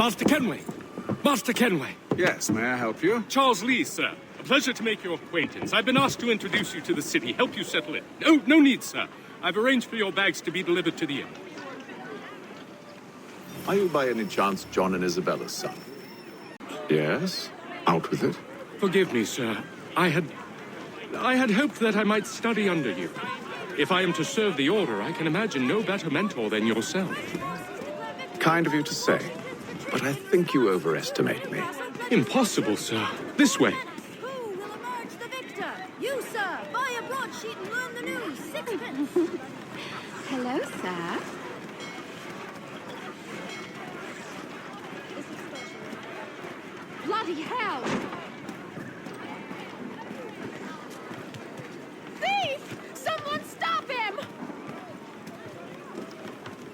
Master Kenway! Master Kenway! Yes, may I help you? Charles Lee, sir. A pleasure to make your acquaintance. I've been asked to introduce you to the city, help you settle it. No need, sir. I've arranged for your bags to be delivered to the inn. Are you by any chance John and Isabella's son? Yes? Out with it. Forgive me, sir. I had hoped that I might study under you. If I am to serve the Order, I can imagine no better mentor than yourself. Kind of you to say, but I think you overestimate me. Impossible, sir. This way. Who will emerge the victor? You, sir. Buy a broadsheet and learn the news. Sixpence. Hello, sir. Bloody hell! Thief! Someone stop him!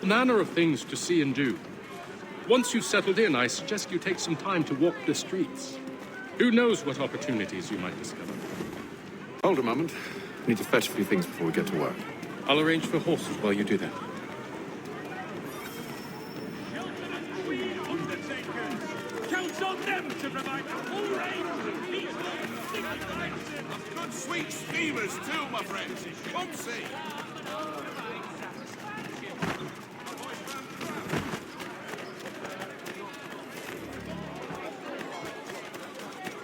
Manner of things to see and do. Once you've settled in, I suggest you take some time to walk the streets. Who knows what opportunities you might discover. Hold a moment. Need to fetch a few things before we get to work. I'll arrange for horses while you do that. Counts on them to provide the full range of peace. Good sweet steamers too, my friends. Won't see.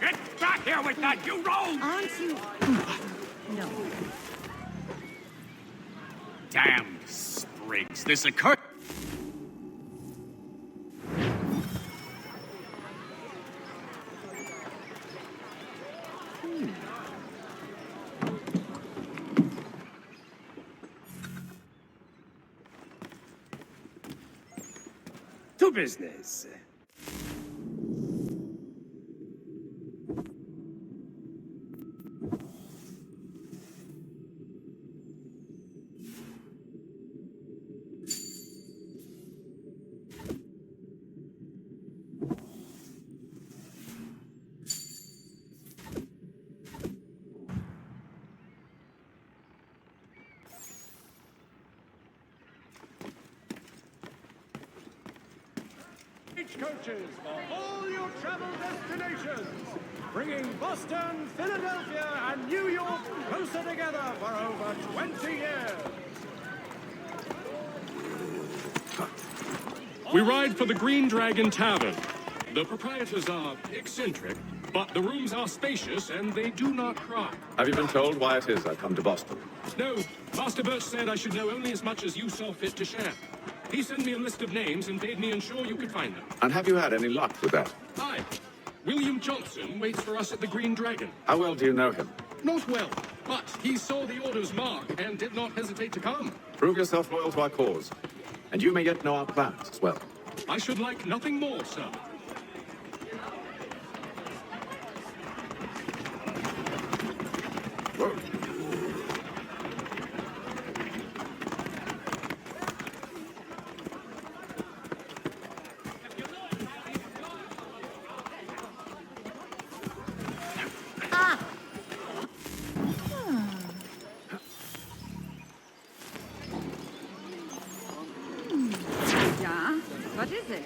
Get back here with that, you rogue! Aren't you? No. Damned sprigs, this occurred. To business. Coaches for all your travel destinations, bringing Boston, Philadelphia, and New York closer together for over 20 years. We ride for the Green Dragon Tavern. The proprietors are eccentric, but the rooms are spacious and they do not cry. Have you been told why it is I come to Boston? No, Master Birch said I should know only as much as you saw fit to share. He sent me a list of names and bade me ensure you could find them. And have you had any luck with that? Aye. William Johnson waits for us at the Green Dragon. How well do you know him? Not well, but he saw the Order's mark and did not hesitate to come. Prove yourself loyal to our cause, and you may yet know our plans as well. I should like nothing more, sir. Whoa. Yeah? What is it?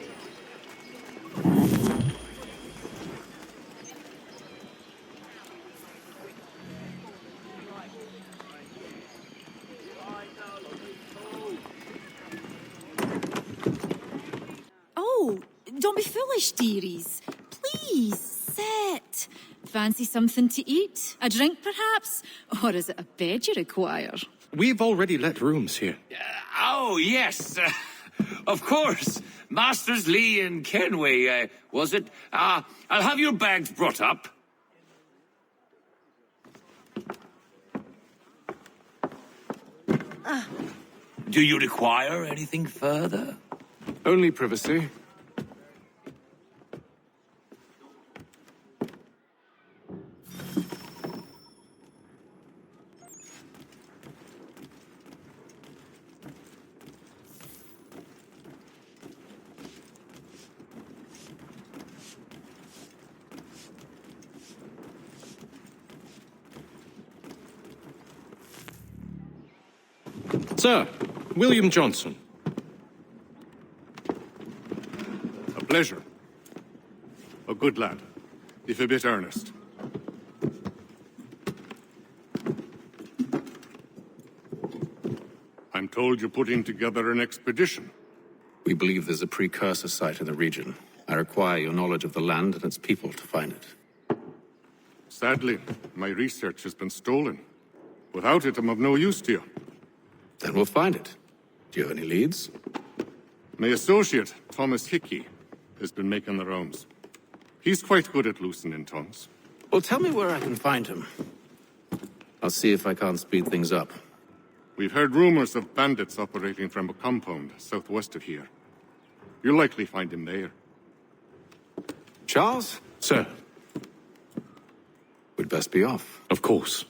Oh, don't be foolish, dearies. Please, sit. Fancy something to eat? A drink, perhaps? Or is it a bed you require? We've already let rooms here. Oh, yes. Of course. Masters Lee and Kenway, was it? I'll have your bags brought up. Do you require anything further? Only privacy. Sir, William Johnson. A Pleasure. A good lad, if a bit earnest. I'm told you're putting together an expedition. We believe there's a precursor site in the region. I require your knowledge of the land and its people to find it. Sadly, my research has been stolen. Without it, I'm of no use to you. Then we'll find it. Do you have any leads? My associate, Thomas Hickey, has been making the rounds. He's quite good at loosening tongues. Well, tell me where I can find him. I'll see if I can't speed things up. We've heard rumors of bandits operating from a compound southwest of here. You'll likely find him there. Charles? Sir, We'd best be off. of course.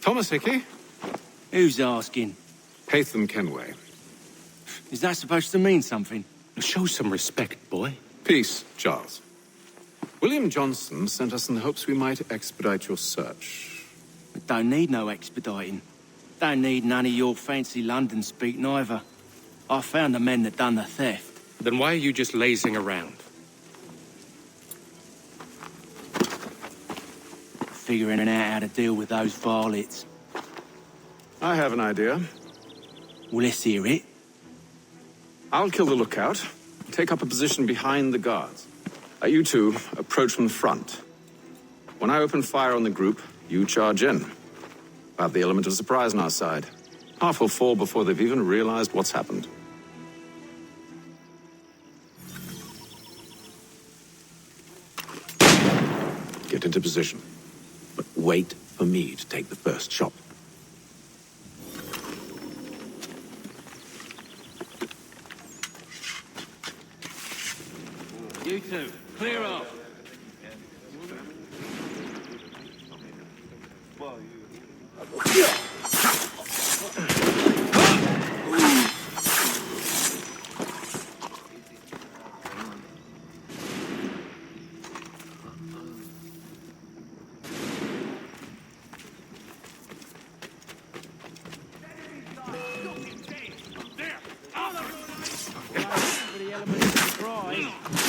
Thomas Hickey? Who's asking? Haytham Kenway. Is that supposed to mean something? Show some respect, boy. Peace, Charles. William Johnson sent us in the hopes we might expedite your search. I don't need no expediting. Don't need none of your fancy London speak neither. I found the men that done the theft. Then why are you just lazing around? Figuring out how to deal with those varlets. I have an idea. Well, let's hear it. I'll kill the lookout, take up a position behind the guards. You two approach from the front. When I open fire on the group, you charge in. We'll have the element of surprise on our side. Half will fall before they've even realized what's happened. Get into position. But wait for me to take the first shot. You two, clear off.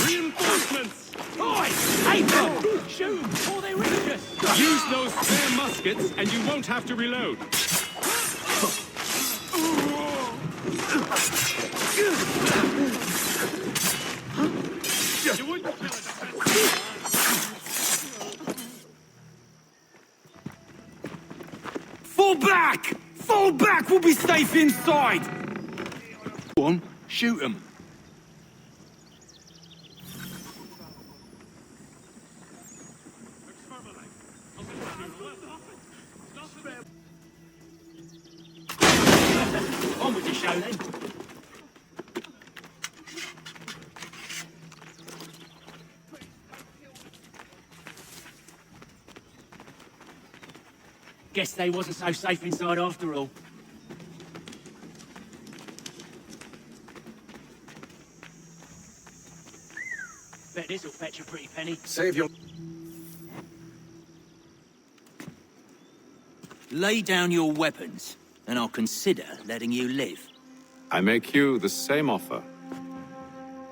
Reinforcements! Oi! Hey, them! Shoot 'em before they reach us! Use those spare muskets, and you won't have to reload. You wouldn't kill it. Fall back! Fall back! We'll be safe inside! Go on, shoot 'em. On with the show then. Guess they wasn't so safe inside after all. Bet this'll fetch a pretty penny. Save your... Lay down your weapons, and I'll consider letting you live. I make you the same offer.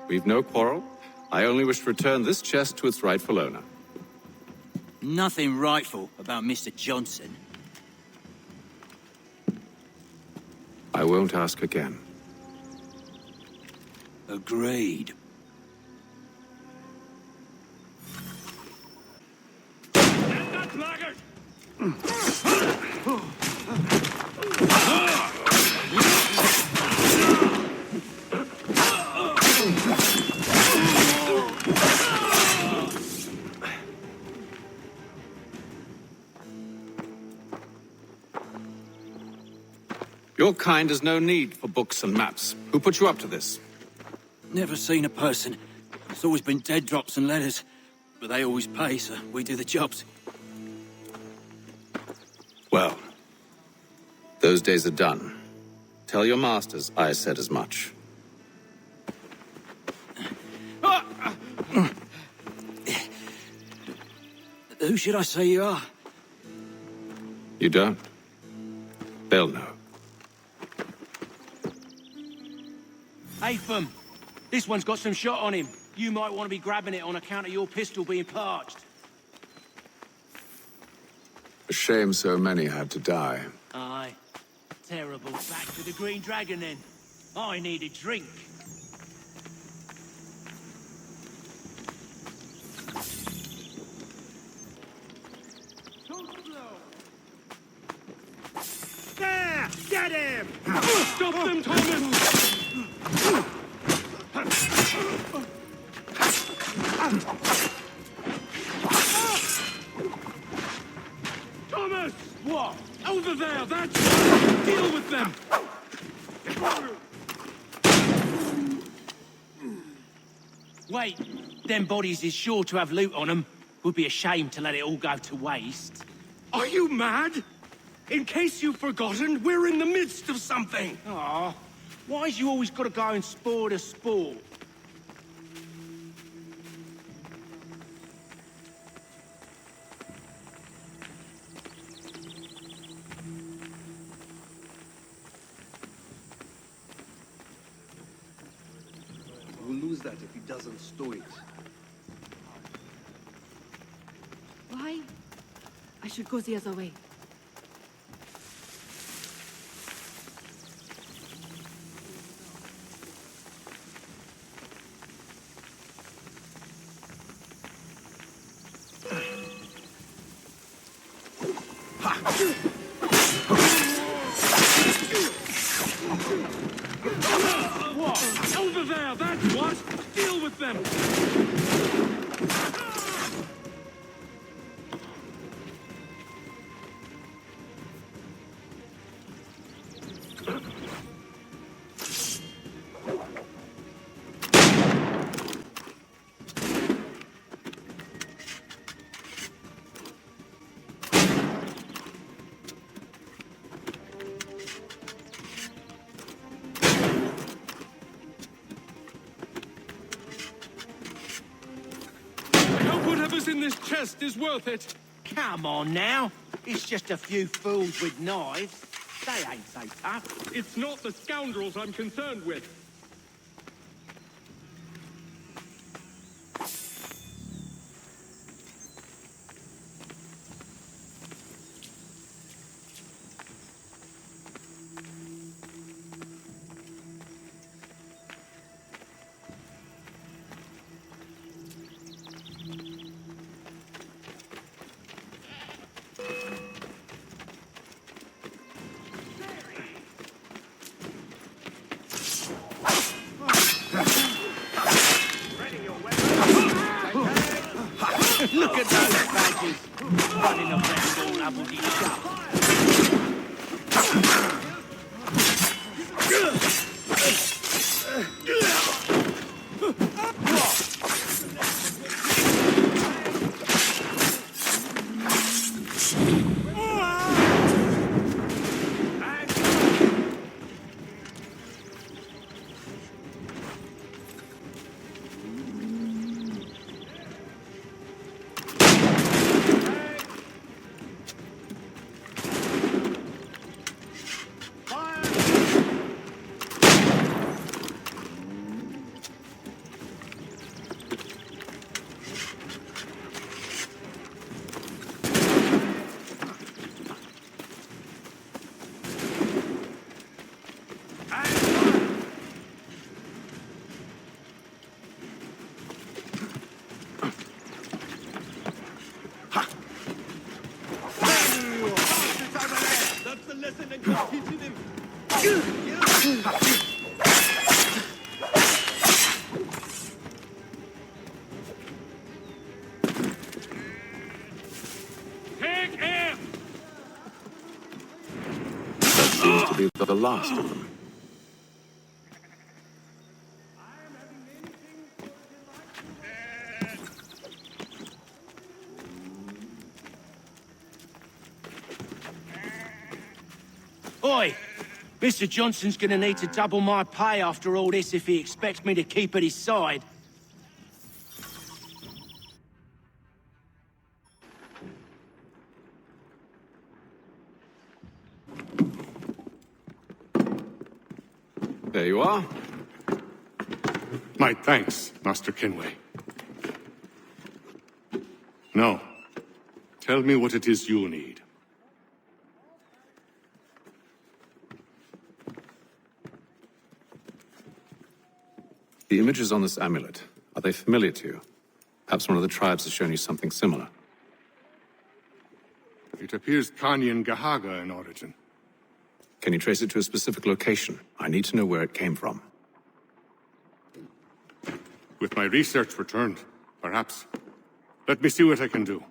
We've no quarrel. I only wish to return this chest to its rightful owner. Nothing rightful about Mr. Johnson. I won't ask again. Agreed. Stand up, laggard! Your kind has no need for books and maps. Who put you up to this? Never seen a person. It's always been dead drops and letters. But they always pay, so we do the jobs. Well, those days are done. Tell your masters I said as much. Who should I say you are? You don't? They'll know. Atham, this one's got some shot on him. You might want to be grabbing it on account of your pistol being parched. A shame so many had to die. Aye. Terrible. Back to the Green Dragon, then. I need a drink. There! Get him! Stop them, Thomas! Thomas! What? Over there! That's... Deal with them! Wait. Them bodies is sure to have loot on them. Would be a shame to let it all go to waste. Are you mad? In case you've forgotten, we're in the midst of something! Aw. Why's you always got to go and spoil the sport? We'll lose that if he doesn't stow it. Why? I should go the other way. What? Over there! That's what! Deal with them! Whatever's in this chest is worth it. Come on now. It's just a few fools with knives. They ain't so tough. It's not the scoundrels I'm concerned with. Look at those badges. Running around all lovely stuff. Take him! That seems to be the last of them. Oi! Mr. Johnson's gonna need to double my pay after all this if he expects me to keep at his side. There you are. My thanks, Master Kenway. Now, tell me what it is you need. The images on this amulet, are they familiar to you? Perhaps one of the tribes has shown you something similar. It appears Kanyan Gahaga in origin. Can you trace it to a specific location? I need to know where it came from. With my research returned, perhaps. Let me see what I can do.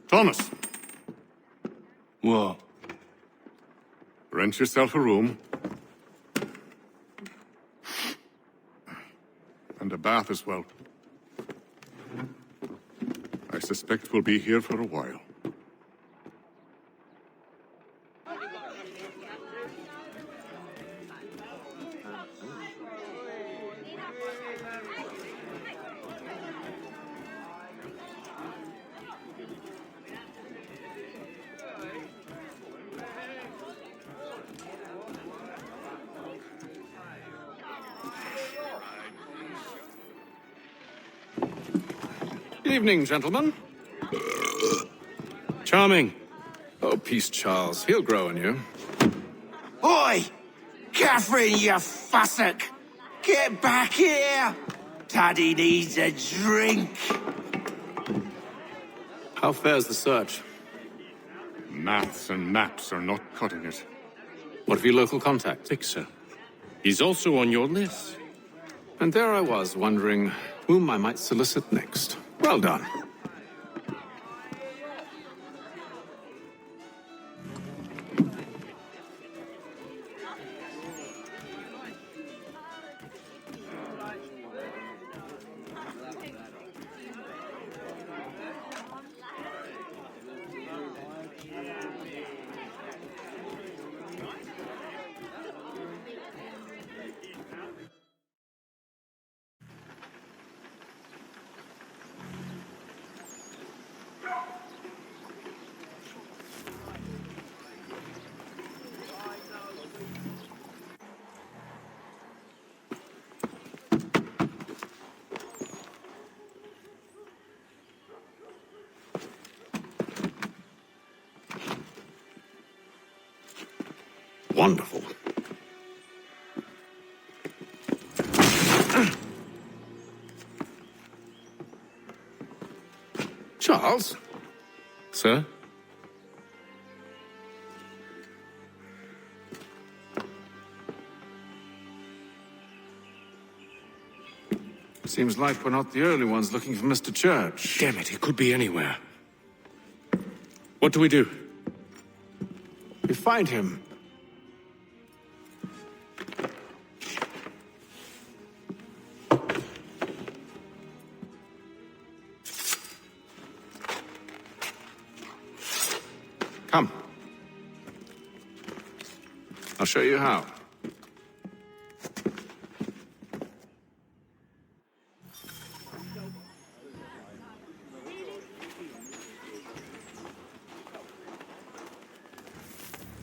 Thomas! What? Rent yourself a room. And a bath as well. I suspect we'll be here for a while. Evening, gentlemen. Charming. Oh, peace, Charles. He'll grow on you. Oi! Catherine, you fussock! Get back here! Taddy needs a drink. How fares the search? Maths and maps are not cutting it. What of your local contact? Fixer. He's also on your list. And there I was, wondering whom I might solicit next. Well done. Wonderful. Charles? Sir? Seems like we're not the only ones looking for Mr. Church. Damn it, he could be anywhere. What do we do? We find him. Come. I'll show you how.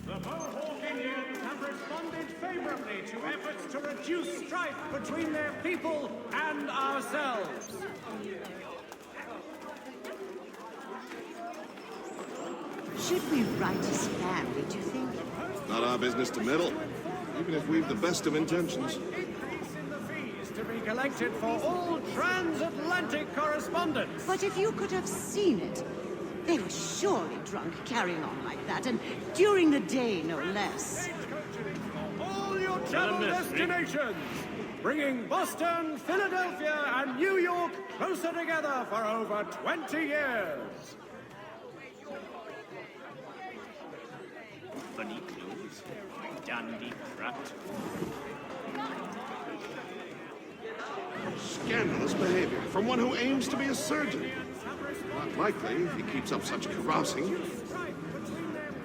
The Mohawk Indians have responded favorably to efforts to reduce strife between their people and ourselves. Should we write his family, do you think? Not our business to meddle, even if we've the best of intentions. Increase in the fees to be collected for all transatlantic correspondence. But if you could have seen it, they They were surely drunk carrying on like that, and during the day, no less. All your travel destinations, bringing Boston, Philadelphia, and New York closer together for over 20 years. Funny clothes, dandy brat. Scandalous behavior from one who aims to be a surgeon. Not likely if he keeps up such carousing.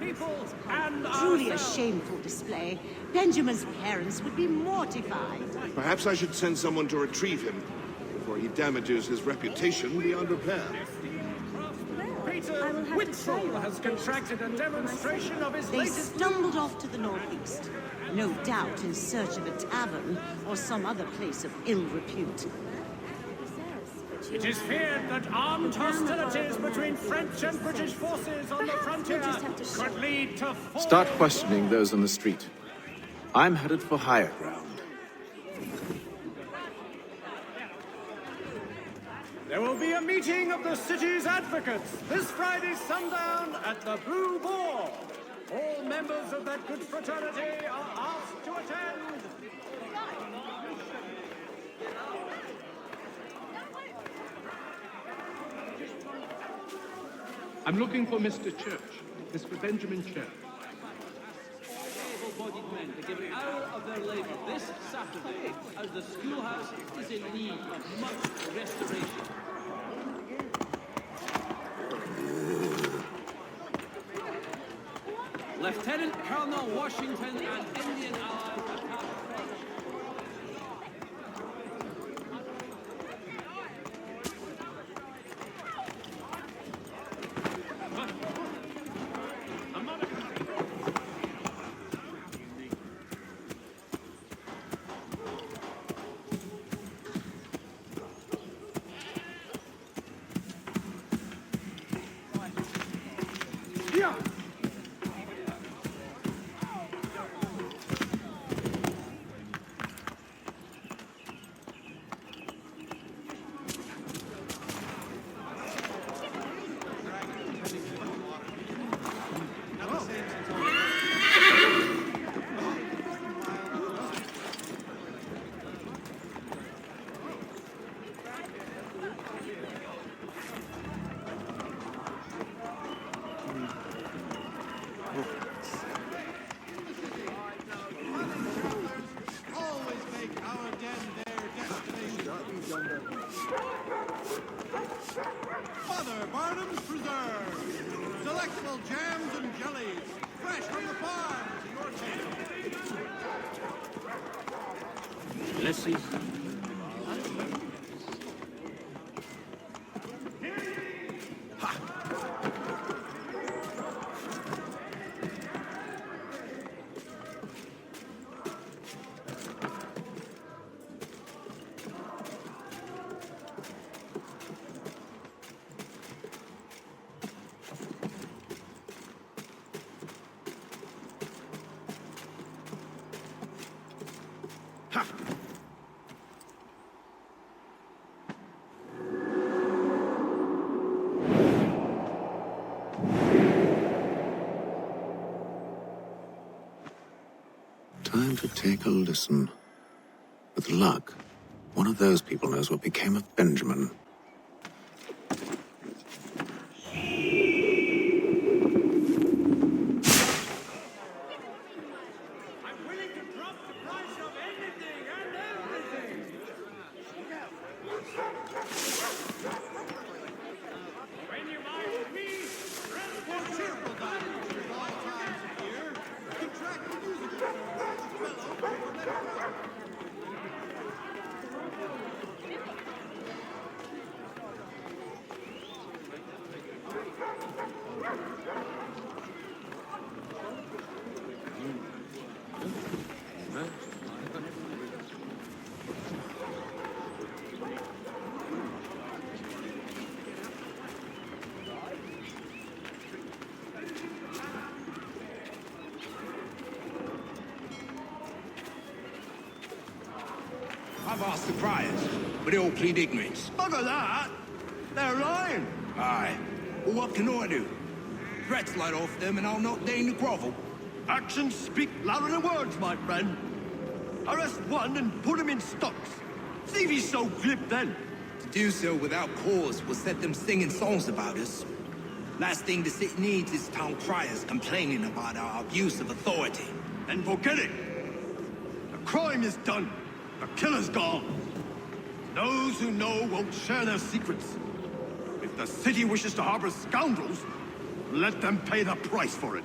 People and Truly a ourselves. shameful display. Benjamin's parents would be mortified. Perhaps I should send someone to retrieve him before he damages his reputation beyond repair. Peter Whittle has contracted a demonstration of his They latest... stumbled off to the northeast, no doubt in search of a tavern or some other place of ill repute. It is feared that armed hostilities between French and British forces on the frontier could lead to... Start questioning those on the street. I'm headed for higher ground. There will be a meeting of the city's advocates this Friday sundown at the Blue Boar. All members of that good fraternity are asked to attend. I'm looking for Mr. Church, Mr. Benjamin Church. Able-bodied men to give an hour of their labor this Saturday as the schoolhouse is in need of much restoration. Lieutenant Colonel Washington and Indian allies attack. Mother Barnum's Preserve. Delectable jams and jellies. Fresh from the farm to your table. Let's see. Time to take a listen. With luck, one of those people knows what became of Benjamin. I've asked the criers, but they all plead ignorance. Bugger that! They're lying. Aye. Well, what can I do? Threats light off them and I'll not deign to grovel. Actions speak louder than words, my friend. Arrest one and put him in stocks. See if he's so glib then. To do so without cause will set them singing songs about us. Last thing the city needs is town criers complaining about our abuse of authority. Then forget it. The crime is done. The killer's gone. Those who know won't share their secrets. If the city wishes to harbor scoundrels, let them pay the price for it.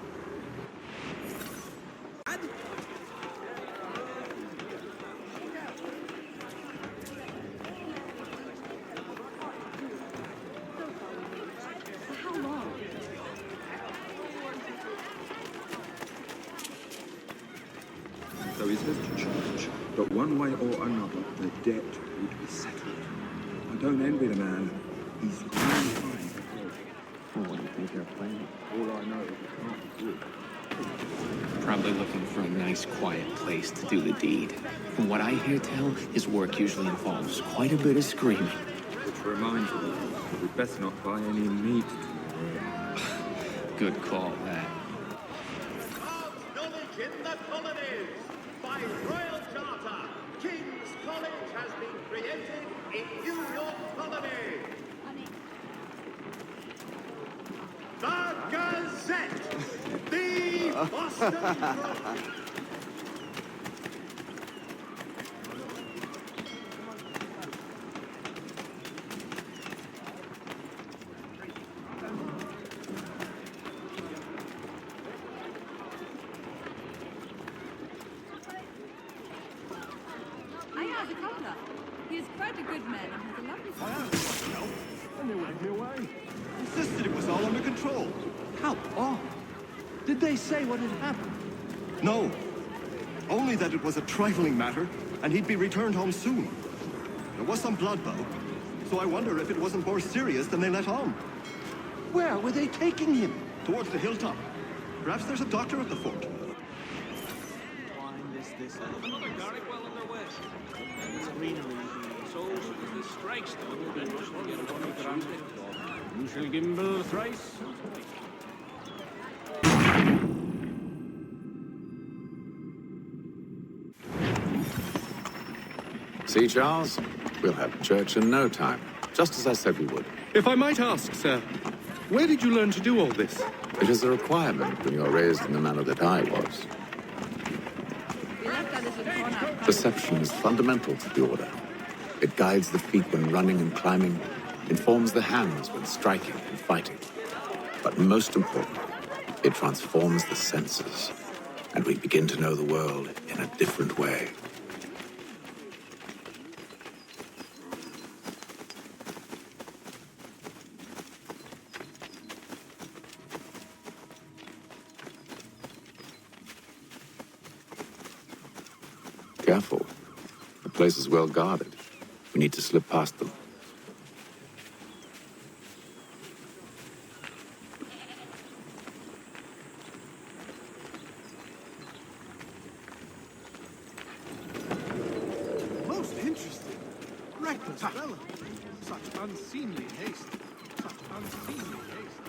So he says to church, but one way or another, the debt would be settled. I don't envy the man. He's really trying to help. Oh, what do you think they're playing? All I know is it can't be good. Probably looking for a nice, quiet place to do the deed. From what I hear tell, his work usually involves quite a bit of screaming. Which reminds me, we'd best not buy any meat tomorrow. Good call, that. Knowledge in the colonies. By royal charter, King's College has been created in New York Colony. The Gazette, the Boston Globe. I have a cobbler. He is quite a good man and has a lovely family. And they waved me away. Insisted it was all under control. How odd. Did they say what had happened? No. Only that it was a trifling matter, and he'd be returned home soon. There was some blood, though, so I wonder if it wasn't more serious than they let on. Where were they taking him? Towards the hilltop. Perhaps there's a doctor at the fort. Another garlic well underway. And it's greenery. So, if this strikes them, then we shall get a one around it. You shall gimble thrice. See, Charles? We'll have church in no time, just as I said we would. If I might ask, sir, where did you learn to do all this? It is a requirement when you're raised in the manner that I was. We left our little corner. Perception is fundamental to the order. It guides the feet when running and climbing, informs the hands when striking and fighting. But most important, it transforms the senses, and we begin to know the world in a different way. Careful. The place is well guarded. We need to slip past them. Most interesting. Reckless fellow. Such unseemly haste. Such unseemly haste.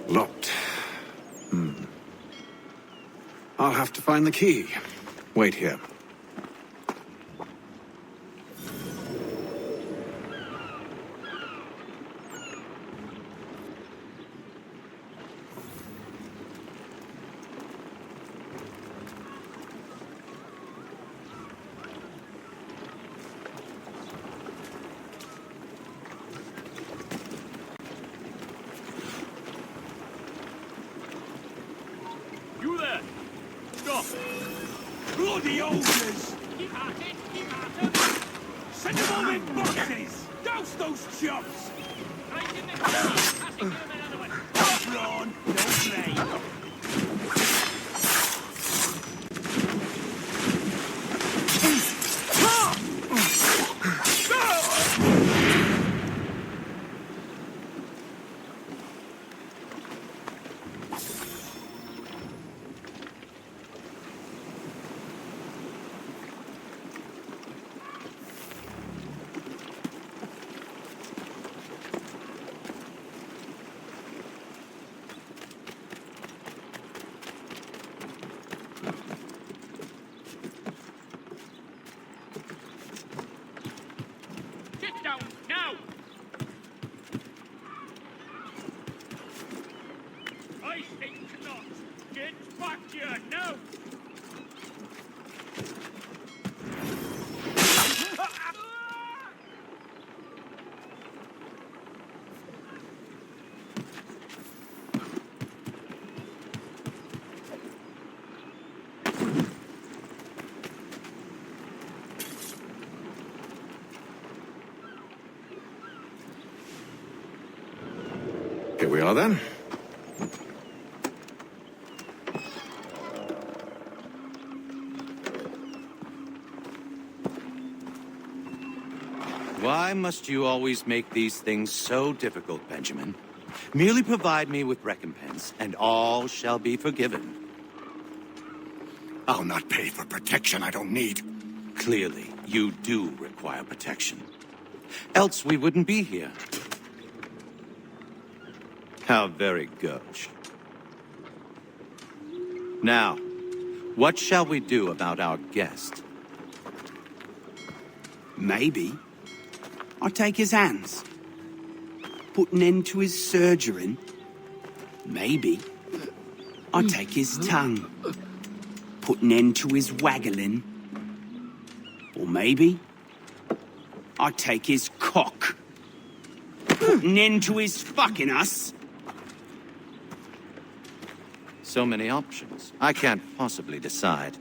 Locked. I'll have to find the key. Wait here. Bloody ogres! Keep at it, keep at it. Send them all in boxes! Douse those chumps! Right in the corner. Passing them another way. Brawn, no play. Get down, now! I think not. Get back here, now! Here we are then. Why must you always make these things so difficult, Benjamin? Merely provide me with recompense, and all shall be forgiven. I'll not pay for protection I don't need. Clearly, you do require protection. Else we wouldn't be here. How very gauche. Now, what shall we do about our guest? Maybe I'll take his hands. Put an end to his surgering. Maybe I'll take his tongue. Put an end to his waggling. Or maybe I'll take his cock. Put an end to his fucking us. So many options. I can't possibly decide.